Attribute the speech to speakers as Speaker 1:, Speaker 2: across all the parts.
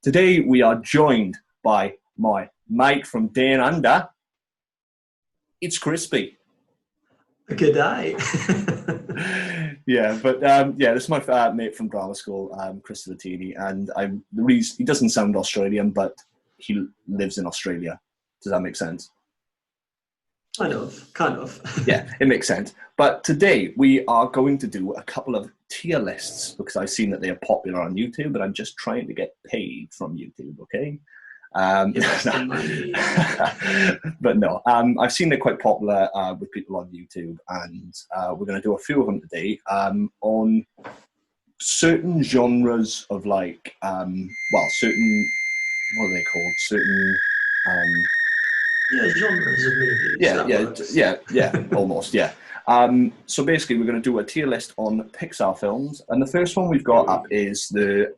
Speaker 1: Today we are joined by my mate from Down Under. It's Crispy.
Speaker 2: Good day.
Speaker 1: Yeah, this is my mate from drama school, Christopher Tini, and he doesn't sound Australian, but he lives in Australia. Does that make sense?
Speaker 2: Kind of.
Speaker 1: Yeah, it makes sense. But today we are going to do a couple of tier lists because I've seen that they are popular on YouTube, and I'm just trying to get paid from YouTube, okay? But no, I've seen they're quite popular with people on YouTube, and we're going to do a few of them today on certain genres of certain, what are they called? Certain...
Speaker 2: genres of movies.
Speaker 1: Almost, yeah. So basically, we're going to do a tier list on Pixar films, and the first one we've got up is the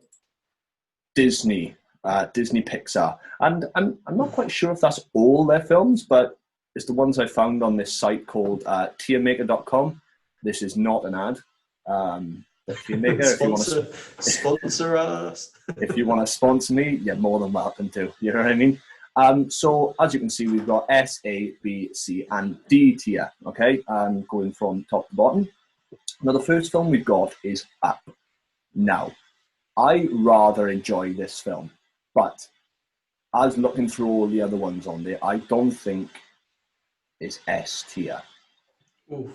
Speaker 1: Disney Pixar, and I'm not quite sure if that's all their films, but it's the ones I found on this site called tiermaker.com. This is not an ad. But Tiermaker,
Speaker 2: sponsor us.
Speaker 1: If you want to sponsor me, you're more than welcome to. You know what I mean? So as you can see, we've got S, A, B, C, and D tier. Okay, going from top to bottom. Now the first film we've got is Up. Now, I rather enjoy this film, but as looking through all the other ones on there, I don't think it's S tier.
Speaker 2: Oof.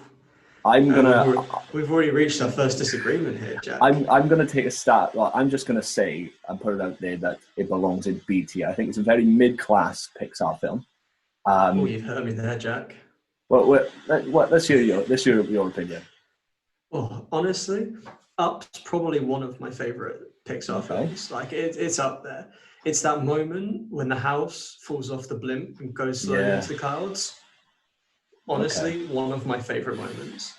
Speaker 1: We've
Speaker 2: already reached our first disagreement here, Jack.
Speaker 1: I'm gonna take a start. Well, I'm just gonna say and put it out there that it belongs in B tier. I think it's a very mid-class Pixar film.
Speaker 2: You've heard me there, Jack.
Speaker 1: Well, let's hear your opinion.
Speaker 2: Well, honestly, Up's probably one of my favorite Pixar films. Like it's up there. It's that moment when the house falls off the blimp and goes slowly into the clouds. Honestly, one of my favorite moments.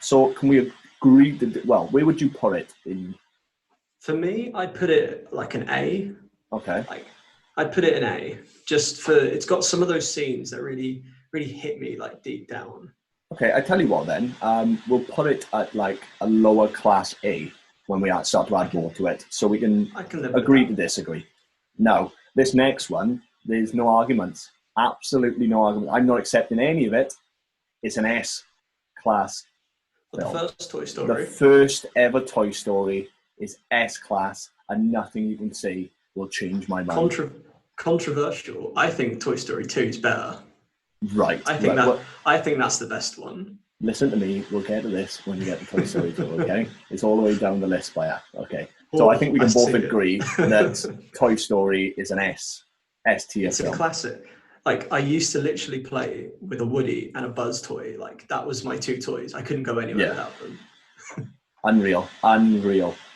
Speaker 1: So can we agree where would you put it in?
Speaker 2: For me, I put it like an A.
Speaker 1: Okay.
Speaker 2: I'd put it an A, just for it's got some of those scenes that really, really hit me like deep down.
Speaker 1: Okay, I tell you what then, we'll put it at like a lower class A when we start to add more to it, so we can agree to disagree. Now, this next one, there's no arguments. Absolutely no argument. I'm not accepting any of it. It's an S class film.
Speaker 2: The first Toy Story.
Speaker 1: The first ever Toy Story is S class, and nothing you can say will change my mind.
Speaker 2: Controversial. I think Toy Story 2 is better.
Speaker 1: Right.
Speaker 2: I think that's the best one.
Speaker 1: Listen to me. We'll get to this when you get to Toy Story 2. Okay, it's all the way down the list by okay. So I think we can both agree that Toy Story is an S tier film.
Speaker 2: It's a classic. Like, I used to literally play with a Woody and a Buzz toy. Like, that was my two toys. I couldn't go anywhere without them.
Speaker 1: Unreal.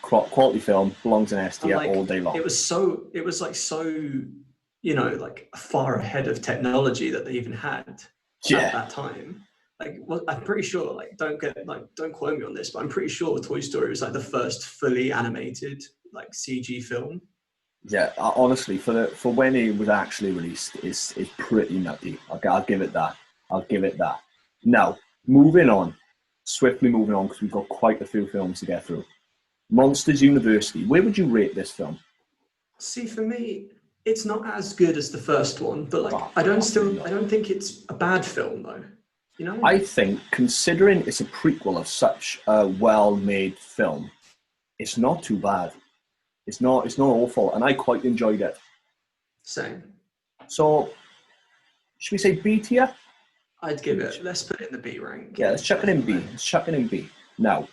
Speaker 1: Quality film, belongs in S tier all day long.
Speaker 2: It was so, far ahead of technology that they even had at that time. Like, well, I'm pretty sure, don't quote me on this, but I'm pretty sure Toy Story was like the first fully animated, like, CG film.
Speaker 1: Yeah, honestly, for when it was actually released, it's pretty nutty. I'll give it that. Now, swiftly moving on, because we've got quite a few films to get through. Monsters University. Where would you rate this film?
Speaker 2: See, for me, it's not as good as the first one, but I don't think it's a bad film though. You know?
Speaker 1: I think, considering it's a prequel of such a well-made film, it's not too bad. It's not awful, and I quite enjoyed it.
Speaker 2: Same.
Speaker 1: So, should we say B tier?
Speaker 2: I'd give it. Let's put it in the B rank.
Speaker 1: Yeah, let's chuck it in B. Now,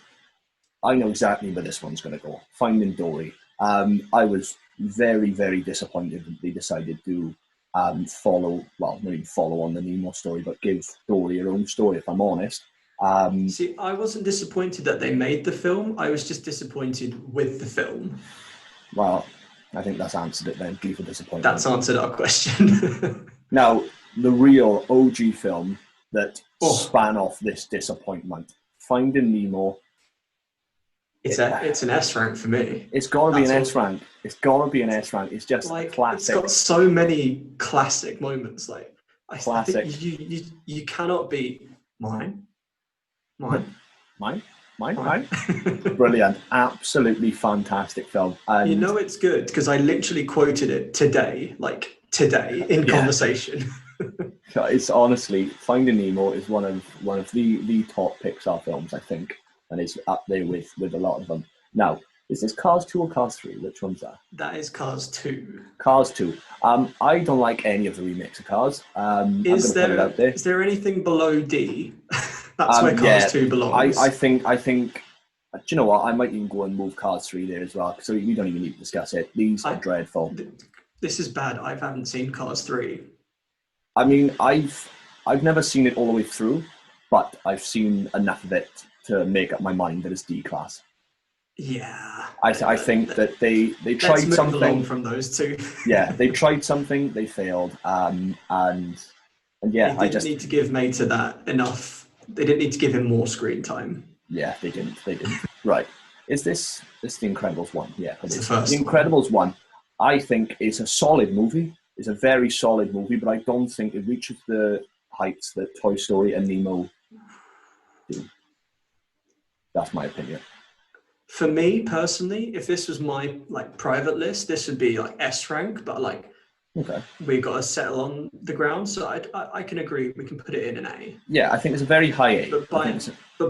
Speaker 1: I know exactly where this one's going to go. Finding Dory. I was very, very disappointed that they decided to not even follow on the Nemo story, but give Dory her own story, if I'm honest.
Speaker 2: See, I wasn't disappointed that they made the film. I was just disappointed with the film.
Speaker 1: Well, I think that's answered it then. B for disappointment.
Speaker 2: That's answered our question.
Speaker 1: Now, the real OG film that span off this disappointment, Finding Nemo.
Speaker 2: It's an S rank for me.
Speaker 1: It's got to be an S rank. It's got to be an S rank. It's just classic.
Speaker 2: It's got so many classic moments. I think you cannot beat mine.
Speaker 1: Mine. Brilliant. Absolutely fantastic film. And
Speaker 2: You know it's good because I literally quoted it today, in conversation.
Speaker 1: It's honestly, Finding Nemo is one of the top Pixar films, I think, and it's up there with a lot of them. Now, is this Cars 2 or Cars 3? Which one's that?
Speaker 2: That is Cars 2.
Speaker 1: Cars 2. I don't like any of the remakes of Cars.
Speaker 2: Is there anything below D? That's where Cars 2 belongs.
Speaker 1: I think. Do you know what? I might even go and move Cars 3 there as well, so we don't even need to discuss it. These are dreadful.
Speaker 2: This is bad. I haven't seen Cars 3.
Speaker 1: I mean, I've never seen it all the way through, but I've seen enough of it to make up my mind that it's D class.
Speaker 2: Yeah.
Speaker 1: I think that they tried something.
Speaker 2: Along from those two.
Speaker 1: Yeah, they tried something, they failed, and yeah,
Speaker 2: they didn't need to give Mater that enough. They didn't need to give him more screen time.
Speaker 1: Yeah, they didn't. Right. Is this The Incredibles 1? Yeah,
Speaker 2: it's the first.
Speaker 1: The Incredibles 1, I think, is a solid movie. It's a very solid movie, but I don't think it reaches the heights that Toy Story and Nemo do. That's my opinion.
Speaker 2: For me personally, if this was my private list, this would be S rank, but
Speaker 1: okay,
Speaker 2: we got to settle on the ground. So I can agree. We can put it in an A.
Speaker 1: Yeah, I think it's a very high A.
Speaker 2: But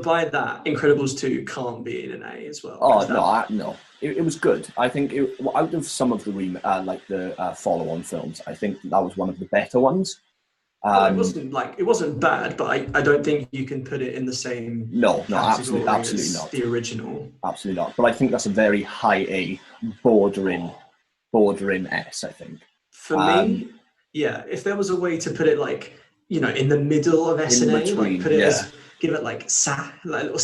Speaker 2: by that, Incredibles 2 can't be in an A as well.
Speaker 1: Oh no. It was good. I think out of some of the follow-on films, I think that was one of the better ones.
Speaker 2: It wasn't bad, but I don't think you can put it in the same.
Speaker 1: No, absolutely not.
Speaker 2: The original.
Speaker 1: Absolutely not. But I think that's a very high A, bordering S. I think.
Speaker 2: For me, yeah. If there was a way to put it in the middle of S and A, put it as give it a little sa.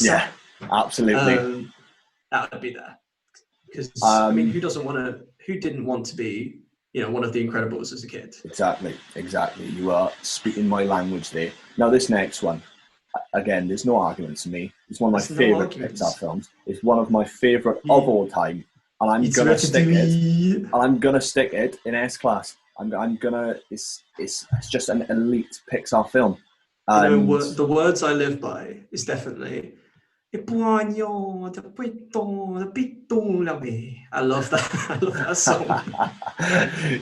Speaker 1: Yeah, absolutely.
Speaker 2: That would be there. Because who didn't want to be one of the Incredibles as a kid?
Speaker 1: Exactly. You are speaking my language there. Now this next one, again, there's no arguments for me. It's one of my favourite Pixar films. It's one of my favourite of all time, and I'm gonna stick it. And I'm gonna stick it in S class. It's just an elite Pixar film.
Speaker 2: The words I live by is definitely. I love that. I love that song.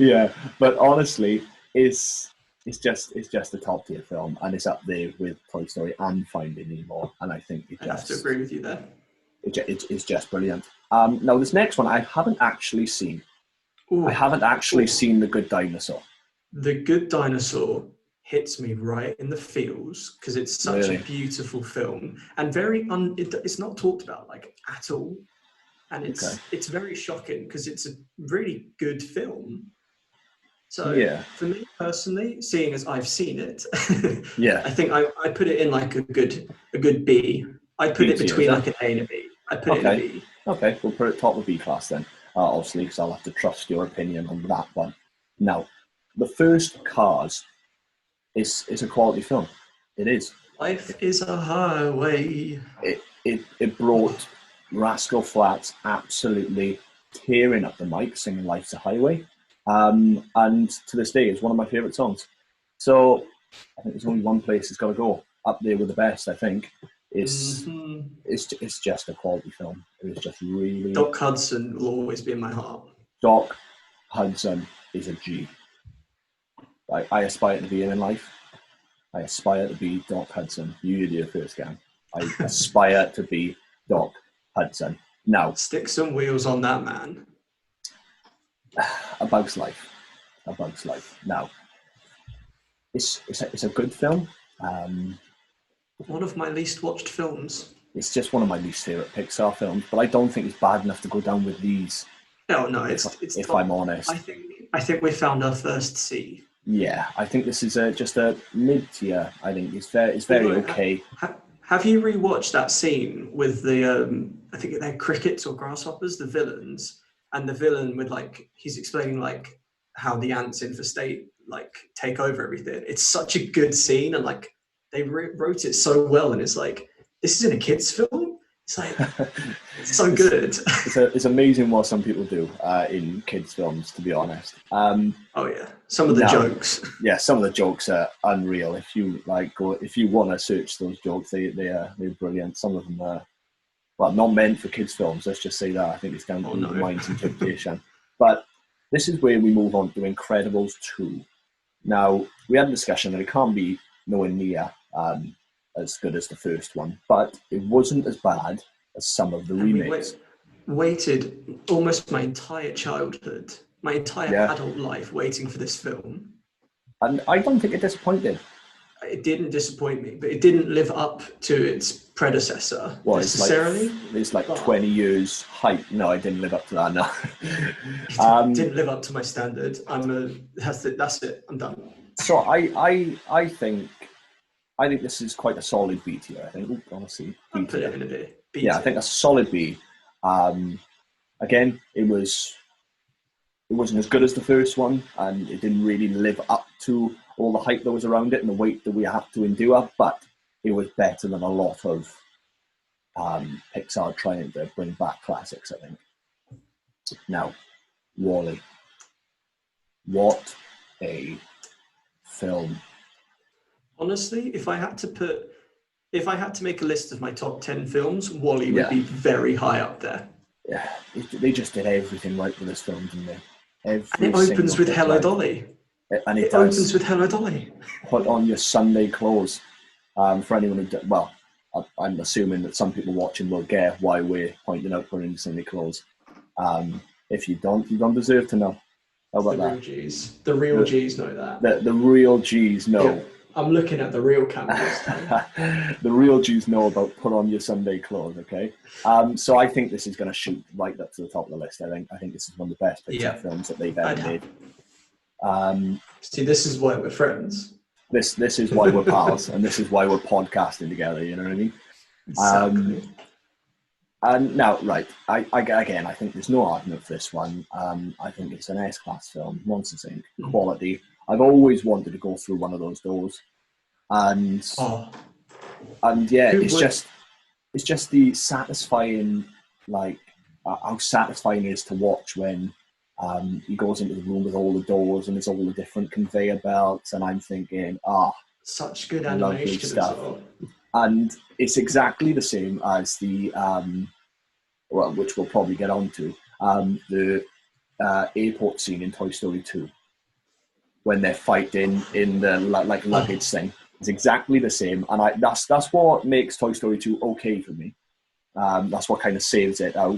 Speaker 1: Yeah, but honestly, it's just a top tier film, and it's up there with Toy Story and Finding Nemo. And I think
Speaker 2: I have to agree with you there.
Speaker 1: It's just brilliant. Now this next one I haven't actually seen. Ooh. I haven't actually seen The Good Dinosaur.
Speaker 2: The Good Dinosaur hits me right in the feels because it's such a beautiful film and it's not talked about at all, and it's very shocking because it's a really good film. So for me personally, seeing as I've seen it, I think I put it in a good B. I put it between an A and a B. I put it in a B.
Speaker 1: Okay, we'll put it top of B class then, obviously, because I'll have to trust your opinion on that one. Now, the first Cars is a quality film. It is.
Speaker 2: Life is a highway.
Speaker 1: It brought Rascal Flatts absolutely tearing up the mic, singing "Life's a Highway," and to this day, it's one of my favourite songs. So I think there's only one place it's got to go, up there with the best. I think it's just a quality film. It was just really.
Speaker 2: Doc Hudson will always be in my heart.
Speaker 1: Doc Hudson is a G. I aspire to be him in life. I aspire to be Doc Hudson. You did your first game. I aspire to be Doc Hudson. Now,
Speaker 2: stick some wheels on that man.
Speaker 1: A Bug's Life. Now, it's a good film.
Speaker 2: One of my least watched films.
Speaker 1: It's just one of my least favourite Pixar films, but I don't think it's bad enough to go down with these.
Speaker 2: No,
Speaker 1: if I'm honest.
Speaker 2: I think we found our first C.
Speaker 1: Yeah, I think this is just a mid-tier. I think it's very okay.
Speaker 2: Have you rewatched that scene with the I think they're crickets or grasshoppers, the villains, and the villain with he's explaining how the ants infestate take over everything. It's such a good scene, and they wrote it so well, and it's this is in a kids' film. It's it's so good.
Speaker 1: It's amazing what some people do in kids' films, to be honest.
Speaker 2: Oh yeah, some of the jokes.
Speaker 1: Yeah, some of the jokes are unreal. If you if you want to search those jokes, they're brilliant. Some of them are well, not meant for kids' films. Let's just say that. I think it's down to the mind's interpretation. But this is where we move on to Incredibles 2. Now, we had a discussion that it can't be nowhere near as good as the first one, but it wasn't as bad as some of the remakes.
Speaker 2: Waited almost my entire childhood, my entire adult life waiting for this film.
Speaker 1: And I don't think it disappointed.
Speaker 2: It didn't disappoint me, but it didn't live up to its predecessor necessarily.
Speaker 1: It's like 20 years hype. No, I didn't live up to that, no.
Speaker 2: It didn't live up to my standard. That's it, I'm done.
Speaker 1: So I think this is quite a solid B tier, I think. Honestly.
Speaker 2: I'll put it in a B.
Speaker 1: I think a solid B. Again, it wasn't as good as the first one, and it didn't really live up to all the hype that was around it and the wait that we had to endure, but it was better than a lot of Pixar trying to bring back classics, I think. Now, WALL-E. What a film.
Speaker 2: Honestly, if I had to make a list of my top 10 films, WALL-E would be very high up there.
Speaker 1: Yeah, they just did everything right with this film, didn't they?
Speaker 2: And it opens with Hello Dolly.
Speaker 1: And it
Speaker 2: opens with Hello Dolly.
Speaker 1: Put on your Sunday clothes. For anyone who, I'm assuming that some people watching will get why we're pointing out putting Sunday clothes. If you don't deserve to know. How about that?
Speaker 2: The real G's know that.
Speaker 1: The real G's know.
Speaker 2: Yeah, I'm looking at the real cameras.
Speaker 1: The real G's know about put on your Sunday clothes, okay? So I think this is going to shoot right up to the top of the list. I think this is one of the best Pixar films that they've ever made.
Speaker 2: See, this is why we're friends.
Speaker 1: This is why we're pals, and this is why we're podcasting together. You know what I mean?
Speaker 2: Exactly.
Speaker 1: And now, right, I think there's no argument for this one. I think it's an S-class film, Monsters Inc. Quality. I've always wanted to go through one of those doors, and it's just the satisfying, like how satisfying it is to watch when he goes into the room with all the doors and there's all the different conveyor belts, and I'm thinking,
Speaker 2: such good animation stuff.
Speaker 1: And it's exactly the same as the which we'll probably get onto, the airport scene in Toy Story 2 when they're fighting in the luggage thing. It's exactly the same, and that's what makes Toy Story 2 okay for me. That's what kind of saves it. I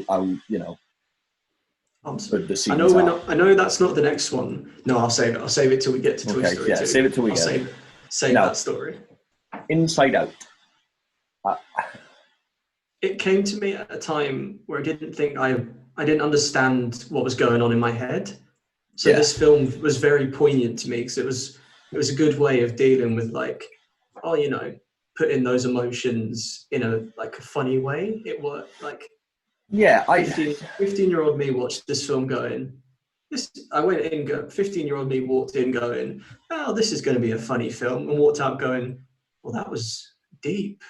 Speaker 2: know that's not the next one. No, I'll save it. I'll save it till we get to Toy Story 2.
Speaker 1: Save it till we get it.
Speaker 2: Save that story.
Speaker 1: Inside Out.
Speaker 2: It came to me at a time where I didn't understand what was going on in my head. So this film was very poignant to me because it was a good way of dealing with putting those emotions in a funny way. It worked. 15-year-old me watched this film going, 15-year-old me walked in going, oh, this is going to be a funny film, and walked out going, well, that was deep.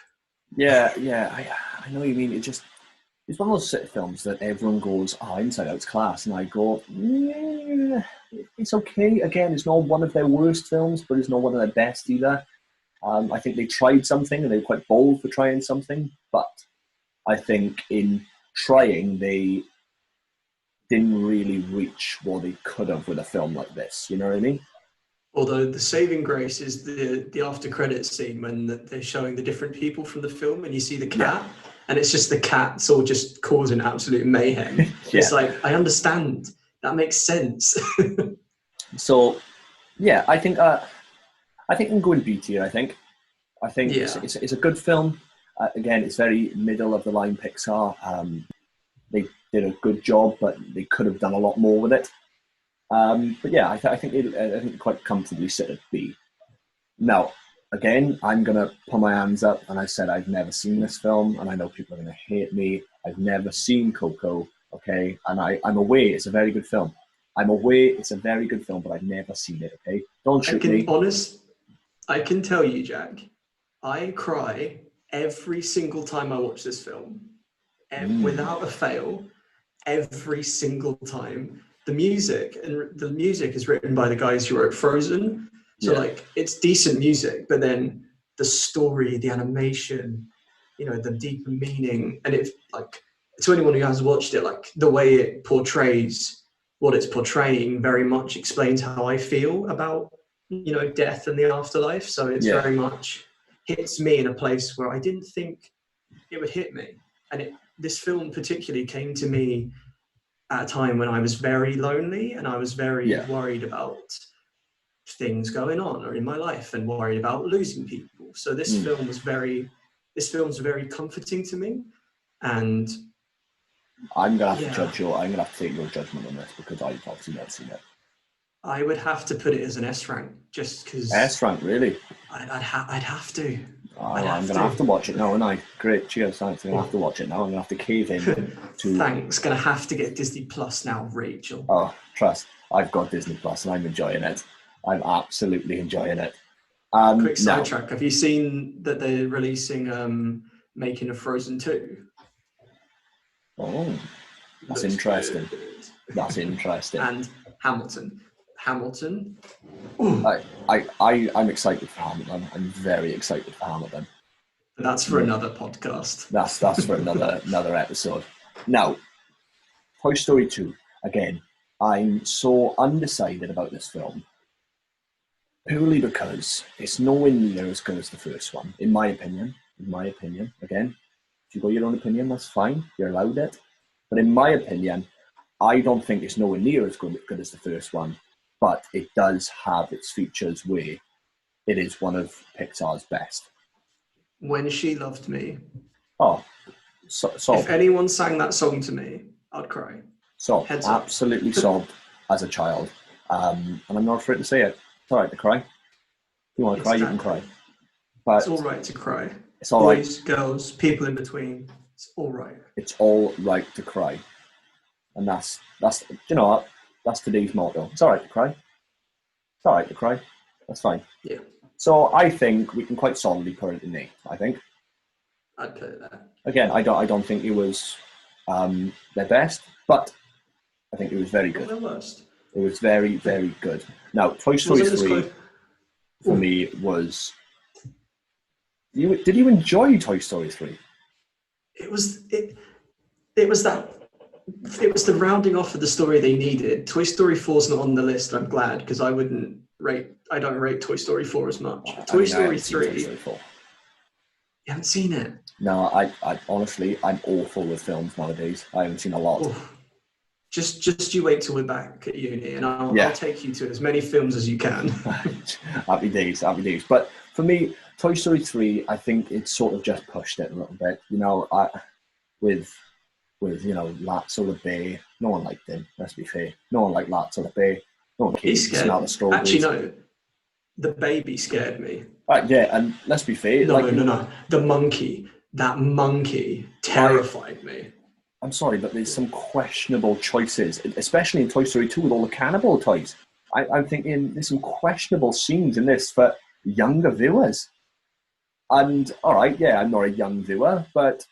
Speaker 1: Yeah, I know what you mean. It's one of those films that everyone goes, Inside Out's class, and I go, yeah, it's okay. Again, it's not one of their worst films, but it's not one of their best either. I think they tried something, and they were quite bold for trying something, but I think in trying, they didn't really reach what they could have with a film like this. You know what I mean?
Speaker 2: Although the saving grace is the after credits scene when they're showing the different people from the film, and you see the cat, and it's just the cat's all just causing absolute mayhem. It's like, I understand. That makes sense.
Speaker 1: So, yeah, I think I'm going B tier. I think it's a good film. Again, it's very middle of the line Pixar. They did a good job, but they could have done a lot more with it. But yeah, I think it quite comfortably sit at B. Now, again, I'm going to put my hands up, and I said I've never seen this film, and I know people are going to hate me. I've never seen Coco, okay? And I'm aware it's a very good film. I'm aware it's a very good film, but I've never seen it, okay? Don't shoot me.
Speaker 2: I can tell you, Jack, I cry every single time I watch this film. Without a fail, every single time. The music is written by the guys who wrote Frozen. So it's decent music, but then the story, the animation, the deeper meaning, and it, like, to anyone who has watched it, like, the way it portrays what it's portraying very much explains how I feel about, death and the afterlife. So it's very much hits me in a place where I didn't think it would hit me. And this film particularly came to me at a time when I was very lonely, and I was very worried about things going on or in my life, and worried about losing people. So this film's very comforting to me. And
Speaker 1: I'm gonna have to take your judgment on this, because I've obviously never seen it.
Speaker 2: I would have to put it as an S rank, just because.
Speaker 1: S rank, really?
Speaker 2: I'd have to.
Speaker 1: Oh, I'm gonna have to watch it now, and I. Great, cheers, thanks. I'm gonna have to watch it now. I'm gonna have to cave in to.
Speaker 2: Thanks. Gonna have to get Disney Plus now, Rachel.
Speaker 1: Oh, trust. I've got Disney Plus, and I'm enjoying it. I'm absolutely enjoying it.
Speaker 2: Quick sidetrack. Have you seen that they're releasing Making of Frozen 2?
Speaker 1: Oh, that's interesting. That's interesting.
Speaker 2: And Hamilton.
Speaker 1: I'm excited for Hamilton. I'm very excited for Hamilton.
Speaker 2: That's for another podcast.
Speaker 1: That's for another episode. Now, Toy Story 2. Again, I'm so undecided about this film, purely because it's nowhere near as good as the first one, in my opinion. Again, if you got your own opinion, that's fine. You're allowed it. But in my opinion, I don't think it's nowhere near as good as the first one. But it does have its features where it is one of Pixar's best.
Speaker 2: When She Loved Me.
Speaker 1: Oh, so
Speaker 2: if anyone sang that song to me, I'd cry.
Speaker 1: So absolutely sobbed as a child. And I'm not afraid to say it. It's all right to cry. If you want to cry, you can cry. But
Speaker 2: it's all right to cry.
Speaker 1: It's all
Speaker 2: Boys,
Speaker 1: right.
Speaker 2: Girls, people in between. It's all right.
Speaker 1: It's all right to cry. And that's you know what? That's today's motto. It's all right to cry. It's all right to cry. That's fine.
Speaker 2: Yeah.
Speaker 1: So I think we can quite solidly put it in A, I think.
Speaker 2: I'd put it there.
Speaker 1: Again, I don't think it was their best, but I think it was very good.
Speaker 2: Not their worst.
Speaker 1: It was very, very good. Now, Toy Story 3 for me was... Did you enjoy Toy Story 3?
Speaker 2: It was the rounding off of the story they needed. Toy Story 4's not on the list. I'm glad, because I don't rate Toy Story 4 as much. Toy Story 3.
Speaker 1: Toy Story 4.
Speaker 2: You haven't seen it?
Speaker 1: No, I honestly, I'm awful with films nowadays. I haven't seen a lot.
Speaker 2: Oh, just you wait till we're back at uni, and I'll take you to as many films as you can.
Speaker 1: Happy days. But for me, Toy Story 3, I think it sort of just pushed it a little bit. You know, with Lotso the Bear, no one liked him. Let's be fair. No one liked Lotso the Bear. No one cared.
Speaker 2: He's scared. Actually, no. The baby scared me.
Speaker 1: Yeah, and let's be fair.
Speaker 2: No. The monkey. That monkey terrified me.
Speaker 1: I'm sorry, but there's some questionable choices, especially in Toy Story 2 with all the cannibal toys. I'm thinking there's some questionable scenes in this for younger viewers. And all right, yeah, I'm not a young viewer, but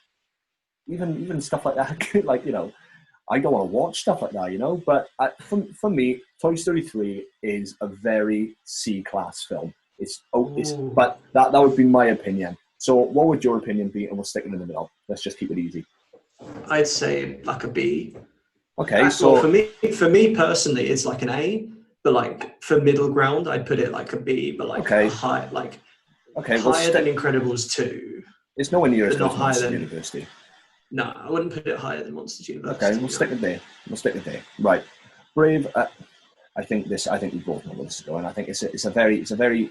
Speaker 1: even stuff like that, like, you know, I don't want to watch stuff like that, you know. But for me, Toy Story 3 is a very C-class film. But that would be my opinion. So what would your opinion be? And we'll stick it in the middle. Let's just keep it easy.
Speaker 2: I'd say like a B.
Speaker 1: Okay, so
Speaker 2: for me personally, it's like an A. But like for middle ground, I'd put it like a B. But like a high, like higher than Incredibles 2.
Speaker 1: It's nowhere near as good as Monsters University.
Speaker 2: No, I wouldn't put it higher than Monsters University.
Speaker 1: Okay, we'll stick it there. Right, Brave. I think we both know where this is going. I think it's a very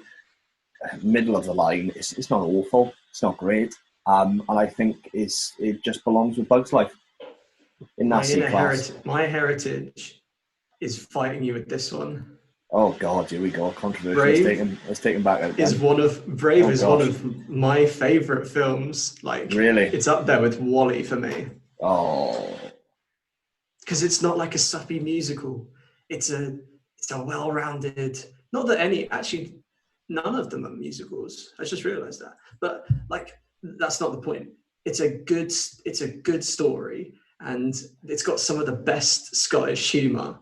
Speaker 1: middle of the line. It's not awful. It's not great. And I think it just belongs with Bugs Life in that C-class.
Speaker 2: My heritage is fighting you with this one.
Speaker 1: Oh God, here we go. Controversy. Let's take him back out again.
Speaker 2: Brave is one of my favorite films. Like, really, it's up there with WALL-E for me.
Speaker 1: Oh,
Speaker 2: because it's not like a suppy musical. It's a well-rounded. Not that none of them are musicals. I just realized that. But like, that's not the point. It's a good story, and it's got some of the best Scottish humour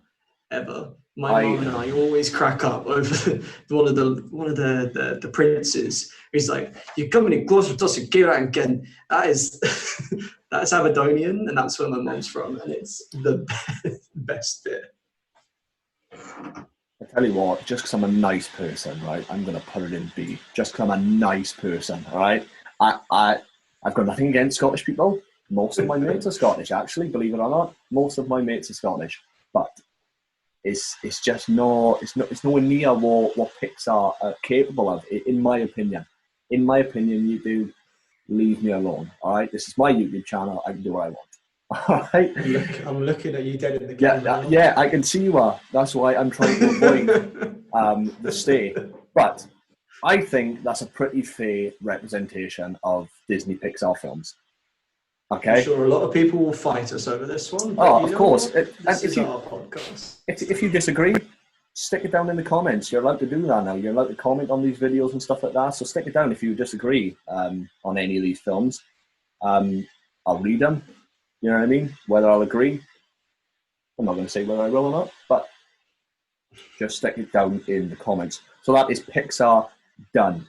Speaker 2: ever. My mum and I always crack up over one of the princes. He's like, "You come any closer to us, again." That is that's Aberdonian, and that's where my mum's from, and it's the best bit.
Speaker 1: I tell you what, just because I'm a nice person, right? I'm gonna put it in B. Just because I'm a nice person, all right? I've got nothing against Scottish people. Most of my mates are Scottish, actually, believe it or not. Most of my mates are Scottish, but it's just it's nowhere near what PIXAR are capable of, in my opinion. In my opinion, you do leave me alone. All right, this is my YouTube channel. I can do what I want. All right.
Speaker 2: I'm looking at you dead in the camera.
Speaker 1: Yeah, I can see you are. That's why I'm trying to avoid the stay. But I think that's a pretty fair representation of Disney Pixar films. Okay.
Speaker 2: I'm sure a lot of people will fight us over this one.
Speaker 1: Oh, of course.
Speaker 2: This is our podcast.
Speaker 1: If you disagree, stick it down in the comments. You're allowed to do that now. You're allowed to comment on these videos and stuff like that. So stick it down if you disagree on any of these films. I'll read them. You know what I mean? Whether I'll agree, I'm not going to say whether I will or not, but just stick it down in the comments. So that is PIXAR done.